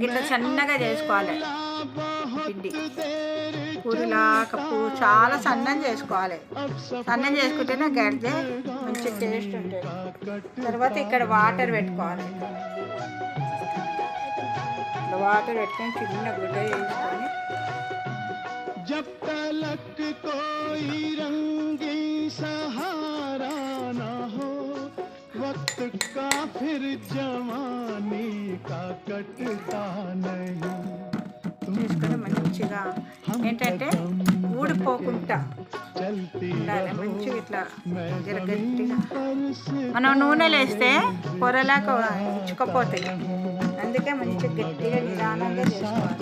గిట్లా సన్నగా చేసుకోవాలి పిండి. పూరిలా చాలా సన్నం చేసుకోవాలి. సన్నం చేసుకుంటేనే గడితే మంచి టేస్ట్ ఉంటుంది. తర్వాత ఇక్కడ వాటర్ పెట్టుకోవాలి. ఇట్లా వాటర్ పెట్టుకొని చిన్న గుడ్డ వేసుకొని जब तलक कोई रंगी सहारा ना हो वक्त का फिर जवानी का कटता नहीं తీసుకొని మంచిగా ఏంటంటే ఊడిపోకుండా ఉండాలి. మంచిగా ఇట్లా గట్టిగా మనం నూనెలు వేస్తే పొరలాగా ఇచ్చుకపోతాయి. అందుకే మంచిగా గట్టిగా నిదానంగా చేసుకోవాలి.